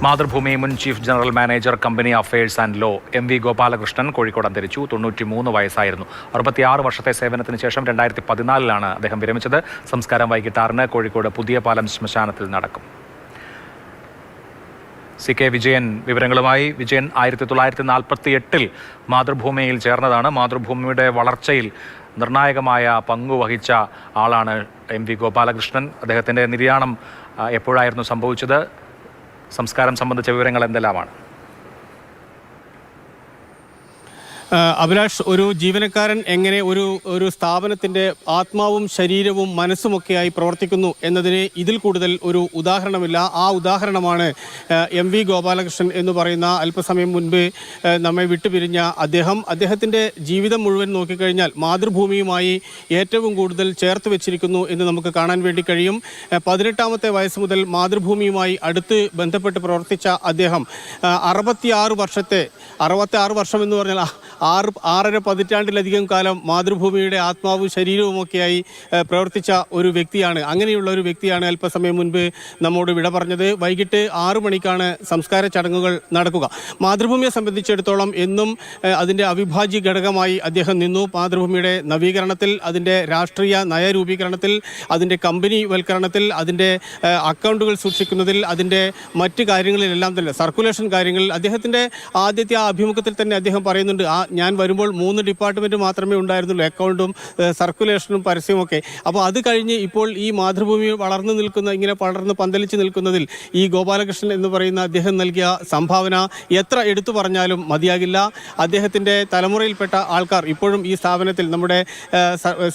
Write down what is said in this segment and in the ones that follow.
മാതൃഭൂമി മുൻ chief general manager company affairs and law MV Gopalakrishnan Kozhikode അന്തരിച്ചു. 93 വയസ്സായിരുന്നു. 66 വർഷത്തെ സേവനത്തിന് ശേഷം 2014 അദ്ദേഹം വിരമിച്ചത്. സംസ്കാരം വൈകിട്ട് 6 കോഴിക്കോട് പുതിയ പാലം ശ്മശാനത്തിൽ നടക്കും. CK വിജയൻ വിവരങ്ങളുമായി. വിജയൻ 1948 മാതൃഭൂമിയിൽ ചേർന്നതാണ്. മാതൃഭൂമിയുടെ വളർച്ചയിൽ നിർണായകമായ പങ്കുവഹിച്ച ആളാണ് MV ഗോപാലകൃഷ്ണൻ. അദ്ദേഹത്തിൻ്റെ നിര്യാണം എപ്പോഴായിരുന്നു സംഭവിച്ചത്? സംസ്കാരം സംബന്ധിച്ച വിവരങ്ങൾ എന്തെല്ലാമാണ്? അഭിലാഷ്, ഒരു ജീവനക്കാരൻ എങ്ങനെ ഒരു സ്ഥാപനത്തിൻ്റെ ആത്മാവും ശരീരവും മനസ്സുമൊക്കെയായി പ്രവർത്തിക്കുന്നു എന്നതിന് ഇതിൽ കൂടുതൽ ഒരു ഉദാഹരണമില്ല. ആ ഉദാഹരണമാണ് MV ഗോപാലകൃഷ്ണൻ എന്ന് പറയുന്ന അല്പസമയം മുൻപ് നമ്മെ വിട്ടുപിരിഞ്ഞ അദ്ദേഹത്തിൻ്റെ ജീവിതം മുഴുവൻ നോക്കിക്കഴിഞ്ഞാൽ മാതൃഭൂമിയുമായി ഏറ്റവും കൂടുതൽ ചേർത്ത് വെച്ചിരിക്കുന്നു എന്ന് നമുക്ക് കാണാൻ വേണ്ടി കഴിയും. 18ാമത്തെ വയസ്സ് മുതൽ മാതൃഭൂമിയുമായി അടുത്ത് ബന്ധപ്പെട്ട് പ്രവർത്തിച്ച അദ്ദേഹം 66 വർഷം എന്ന് പറഞ്ഞാൽ 6.5 പതിറ്റാണ്ടിലധികം കാലം മാതൃഭൂമിയുടെ ആത്മാവും ശരീരവുമൊക്കെയായി പ്രവർത്തിച്ച ഒരു വ്യക്തിയാണ്. അങ്ങനെയുള്ള ഒരു വ്യക്തിയാണ് അല്പസമയം മുൻപ് നമ്മോട് വിട പറഞ്ഞത്. വൈകിട്ട് 6 മണിക്കാണ് സംസ്കാര ചടങ്ങുകൾ നടക്കുക. മാതൃഭൂമിയെ സംബന്ധിച്ചിടത്തോളം എന്നും അതിൻ്റെ അവിഭാജ്യ ഘടകമായി അദ്ദേഹം നിന്നു. മാതൃഭൂമിയുടെ നവീകരണത്തിൽ, അതിൻ്റെ രാഷ്ട്രീയ നയരൂപീകരണത്തിൽ, അതിൻ്റെ കമ്പനി വൽക്കരണത്തിൽ, അതിൻ്റെ അക്കൗണ്ടുകൾ സൂക്ഷിക്കുന്നതിൽ, അതിൻ്റെ മറ്റ് കാര്യങ്ങളിലെല്ലാം തന്നെ, സർക്കുലേഷൻ കാര്യങ്ങളിൽ അദ്ദേഹത്തിൻ്റെ ആദ്യത്തെ ആ അഭിമുഖത്തിൽ തന്നെ അദ്ദേഹം പറയുന്നുണ്ട്, ഞാൻ വരുമ്പോൾ 3 ഡിപ്പാർട്ട്മെൻറ്റ് മാത്രമേ ഉണ്ടായിരുന്നുള്ളൂ, അക്കൗണ്ടും സർക്കുലേഷനും പരസ്യവുമൊക്കെ. അപ്പോൾ അത് കഴിഞ്ഞ് ഇപ്പോൾ ഈ മാതൃഭൂമി ഇങ്ങനെ വളർന്ന് പന്തലിച്ച് നിൽക്കുന്നതിൽ ഈ ഗോപാലകൃഷ്ണൻ എന്ന് പറയുന്ന അദ്ദേഹം നൽകിയ സംഭാവന എത്ര എടുത്തു പറഞ്ഞാലും മതിയാകില്ല. അദ്ദേഹത്തിൻ്റെ തലമുറയിൽപ്പെട്ട ആൾക്കാർ ഇപ്പോഴും ഈ സ്ഥാപനത്തിൽ, നമ്മുടെ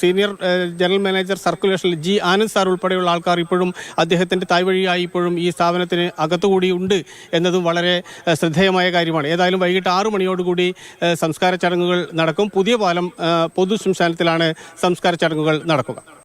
സീനിയർ ജനറൽ മാനേജർ സർക്കുലേഷനിൽ G. ആനന്ദ് സാർ ഉൾപ്പെടെയുള്ള ആൾക്കാർ ഇപ്പോഴും അദ്ദേഹത്തിൻ്റെ തായ്വഴിയായി ഇപ്പോഴും ഈ സ്ഥാപനത്തിന് അകത്തുകൂടി ഉണ്ട് എന്നതും വളരെ ശ്രദ്ധേയമായ കാര്യമാണ്. ഏതായാലും വൈകിട്ട് 6 മണിയോടുകൂടി സംസ്കാര ചടങ്ങുകൾ നടക്കും. പുതിയ പാലം പൊതു ശ്മശാനത്തിലാണ് സംസ്കാര ചടങ്ങുകൾ നടക്കുക.